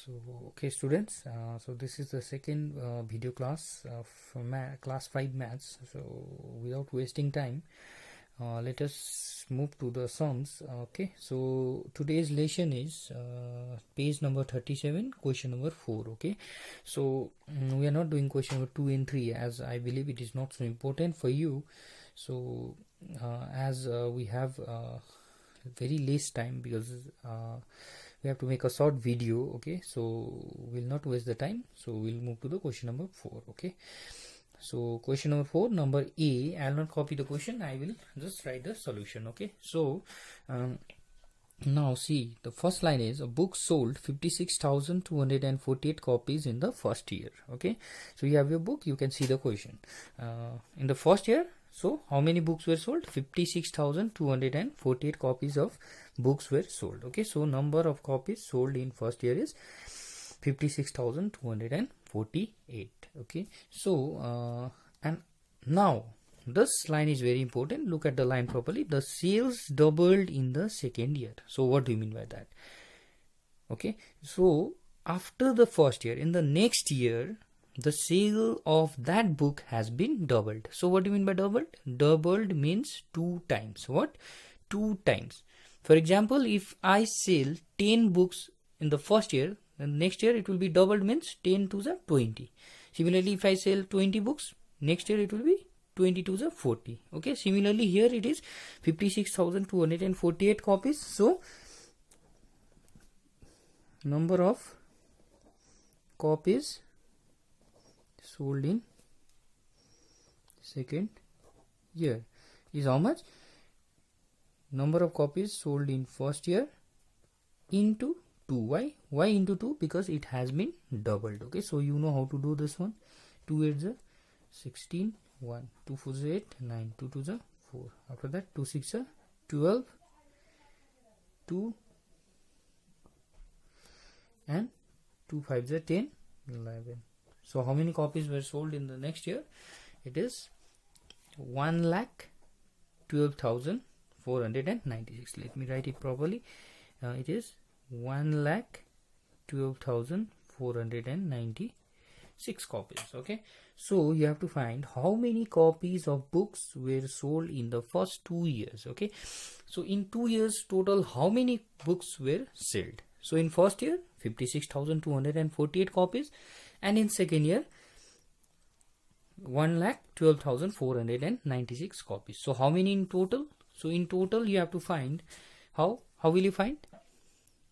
So okay students, so this is the second video class of class 5 maths. So without wasting time, let us move to the sums. Okay, so today's lesson is page number 37, question number 4. Okay, so we are not doing question number 2 and 3 as I believe it is not so important for you. So as we have very less time because we have to make a short video. Okay, so we'll not waste the time, so we'll move to the question number 4. Okay, so question number 4, number A, I'll not copy the question, I will just write the solution. Okay, so now see, the first line is a book sold 56,248 copies in the first year. Okay, so you have your book, you can see the question in the first year. So how many books were sold? 56,248 copies of books were sold. Okay, so number of copies sold in first year is 56,248. Okay, so and now this line is very important. Look at the line properly. The sales doubled in the second year. So what do you mean by that? Okay, so after the first year, in the next year, the sale of that book has been doubled. So what do you mean by doubled? Doubled means 2 times. What? 2 times. For example, if I sell 10 books in the first year, then next year it will be doubled, means 10 to the 20. Similarly, if I sell 20 books, next year it will be 20 to the 40. Okay, similarly here it is 56,248 copies. So number of copies sold in second year is how much? Number of copies sold in first year into 2. Why into 2? Because it has been doubled. Okay, so you know how to do this one. 2 8 is 16, 1, 2 4 is 8, 9, 2 2 is 4. After that 2 6 is 12, 2 and 2 5 is 10, 11. So how many copies were sold in the next year? It is 1,12,496. Let me write it properly. It is 1,12,496 copies. Okay, so you have to find how many copies of books were sold in the first 2 years. Okay, so in 2 years total, how many books were sold? So in first year 56,248 copies, and in second year 1,12,496 copies. So how many in total? So in total you have to find, how will you find?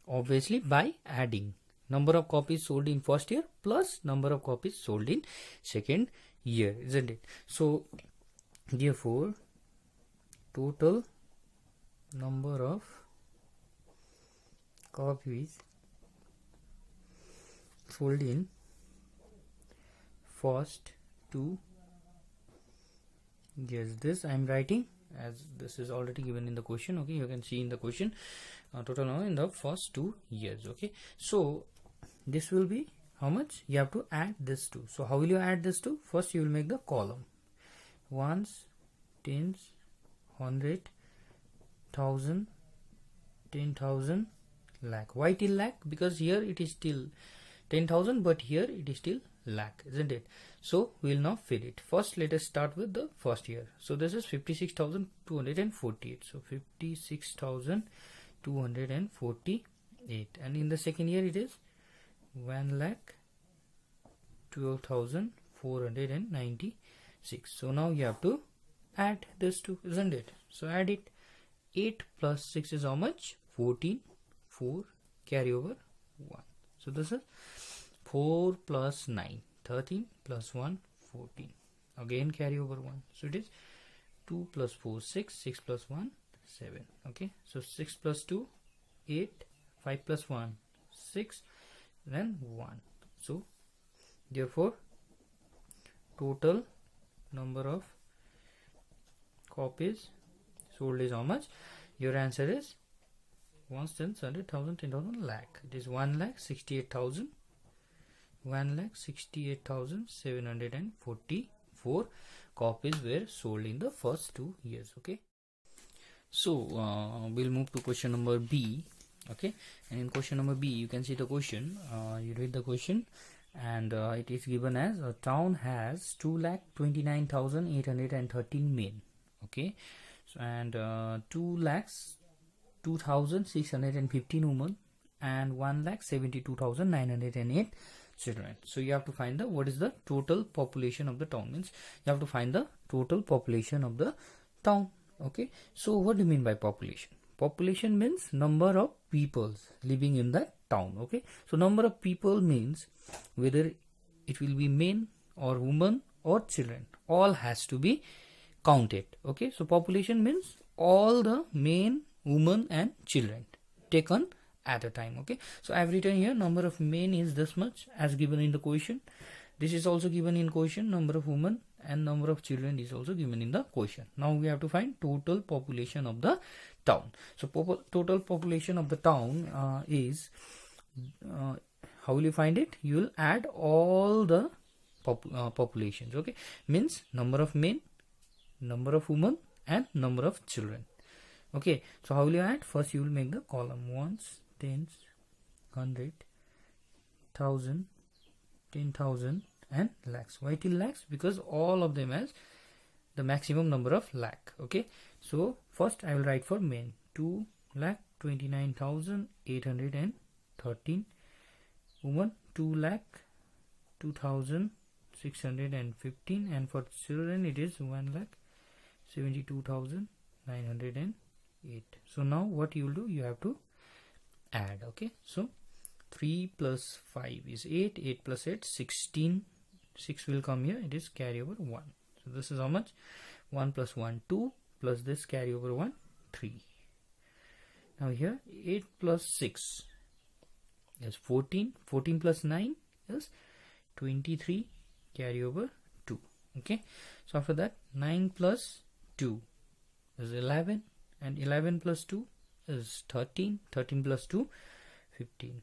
Obviously by adding number of copies sold in first year plus number of copies sold in second year, isn't it? So therefore total number of copies sold in first 2 years. This I am writing as this is already given in the question. Okay, you can see in the question total number in the first 2 years. Okay, so this will be how much? You have to add this 2. So how will you add this 2? First you will make the column ones, tens, 100, 1000, 10,000, lakh. Why till lakh? Because here it is still 10,000 but here it is still lakh, isn't it? So we will now fill it. First let us start with the first year. So this is 56,248. So 56,248, and in the second year it is 1,12,496. So now you have to add this 2, isn't it? So add it. 8 plus 6 is how much? 14. 4 carry over 1. So this is 4 plus 9, 13 plus 1, 14. Again carry over 1. So it is 2 plus 4, 6, 6 plus 1, 7. Okay, so 6 plus 2, 8, 5 plus 1, 6, then 1. So therefore total number of copies sold is how much? Your answer is 1, 10, 100,000, 10,000, lakh. It is 1,68,000. 1,68,744 copies were sold in the first 2 years. Okay, so we'll move to question number B. Okay, and in question number B, you can see the question. You read the question, and it is given as a town has 2,29,813 men. Okay, so and 2,02,615 women and 1,72,908 children. So you have to find the what is the total population of the town. Means you have to find the total population of the town. Okay, so what do you mean by population? Population means number of people living in the town. Okay, so number of people means whether it will be men or women or children, all has to be counted. Okay, so population means all the men, women and children taken at a time. Okay, so I have written here number of men is this much as given in the question. This is also given in question. Number of women and number of children is also given in the question. Now we have to find total population of the town. So total population of the town is how will you find it? You will add all the populations. Okay, means number of men, number of women and number of children. Okay, so how will you add? First you will make the column ones, tens, 100, 1000, 10,000 and lakhs. Why till lakhs? Because all of them has the maximum number of lakh. Okay, so first I will write for men 2,29,813, women 2,02,615 and for children it is 1,72,908. So now what you will do? You have to add. Okay, so 3 plus 5 is 8, 8 plus 8 16, 6 will come here, it is carry over 1. So this is how much? 1 plus 1 2 plus this carry over 1 3. Now here 8 plus 6 is 14, 14 plus 9 is 23, carry over 2. Okay, so after that 9 plus 2 is 11 and 11 plus 2 is 13, 13 plus 2 15.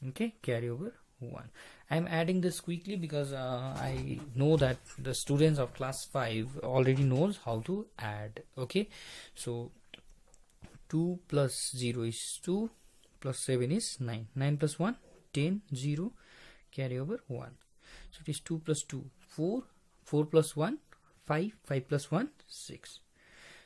Okay, carry over 1. I am adding this quickly because I know that the students of class 5 already knows how to add. Okay, so 2 plus 0 is 2 plus 7 is 9, 9 plus 1 10, 0, carry over 1. So it is 2 plus 2 4, 4 plus 1 5, 5 plus 1 6.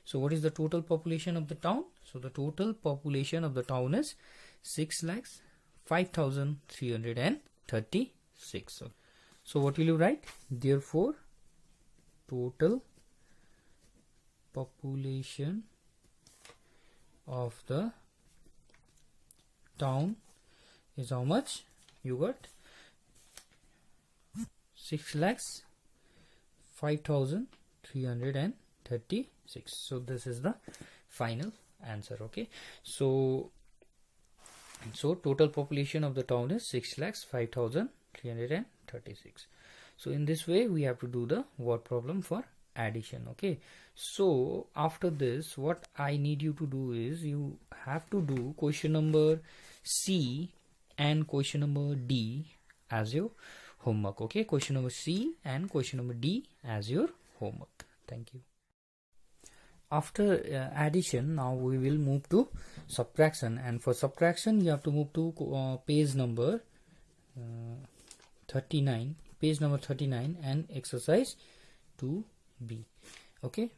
So what is the total population of the town? So the total population of the town is 6,05,336. So what will you write? Therefore total population of the town is how much? You got 6,05,336. So this is the final answer. Okay, so total population of the town is 6,05,336. So in this way we have to do the word problem for addition. Okay, so after this what I need you to do is you have to do question number C and question number D as your homework. Okay, question number C and question number D as your homework. Thank you. After addition, now we will move to subtraction, and for subtraction you have to move to page number 39, page number 39 and exercise 2b. Okay,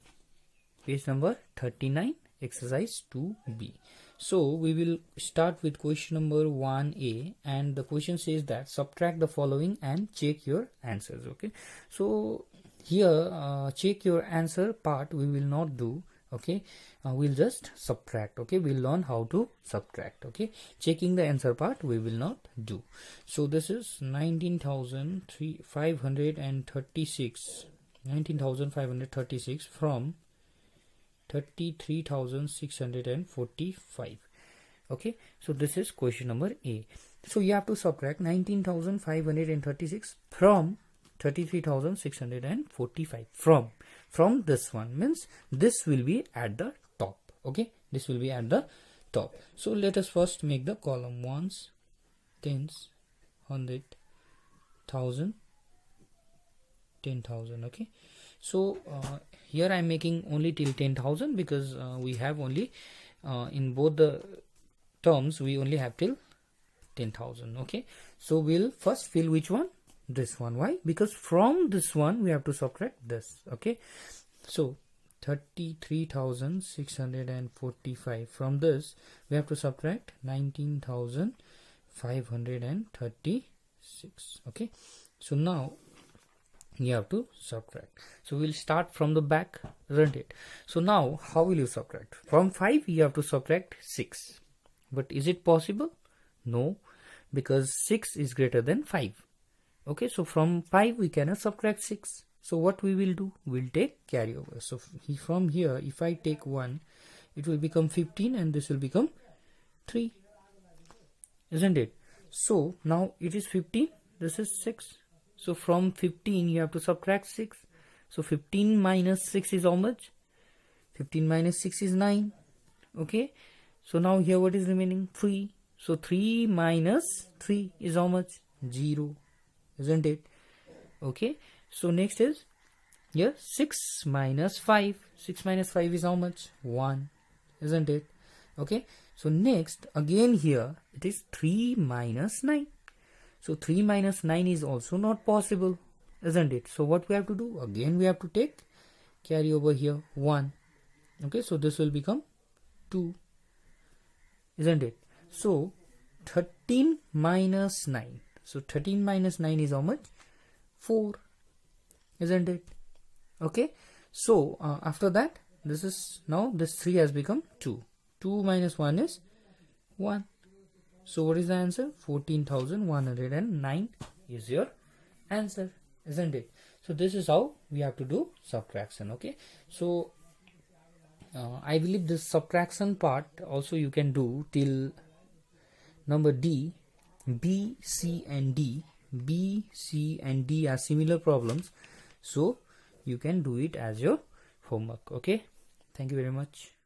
page number 39, exercise 2b. So we will start with question number 1a, and the question says that subtract the following and check your answers. Okay, so here check your answer part we will not do. Okay, we'll just subtract. Okay, we'll learn how to subtract. Okay, checking the answer part we will not do. So this is 19,536 from 33,645. Okay, so this is question number A. So you have to subtract 19,536 from 33,645. From this one means this will be at the top. Okay, this will be at the top. So let us first make the column ones, tens, 100, 1000, 10,000. Okay, so here I am making only till 10,000 because we have only in both the terms we only have till 10,000. Okay, so we'll first fill which one? This one. Why? Because from this one we have to subtract this. Okay, so 33,645. From this we have to subtract 19,536. Okay, so now you have to subtract. So we'll start from the back, isn't it? So now how will you subtract? From 5 you have to subtract 6. But is it possible? No, because 6 is greater than 5. Okay, so from 5 we cannot subtract 6. So what we will do? We'll take carryover. So from here, if I take 1, it will become 15 and this will become 3. Isn't it? So now it is 15, this is 6. So from 15 you have to subtract 6. So 15 minus 6 is how much? 15 minus 6 is 9. Okay, so now here what is remaining? 3. So 3 minus 3 is how much? 0. Isn't it? Okay, so next is here 6 minus 5. 6 minus 5 is how much? 1. Isn't it? Okay, so next again here it is 3 minus 9. So 3 minus 9 is also not possible, isn't it? So what we have to do? Again we have to take carry over here 1. Okay, so this will become 2, isn't it? So 13 minus 9. So 13 minus 9 is how much? 4, isn't it? Okay, so after that this is now this 3 has become 2. 2 minus 1 is 1. So what is the answer? 14,109 is your answer, isn't it? So this is how we have to do subtraction. Okay, so I believe this subtraction part also you can do till number D. B, C and D. B, C and D are similar problems, so you can do it as your homework. Okay, thank you very much.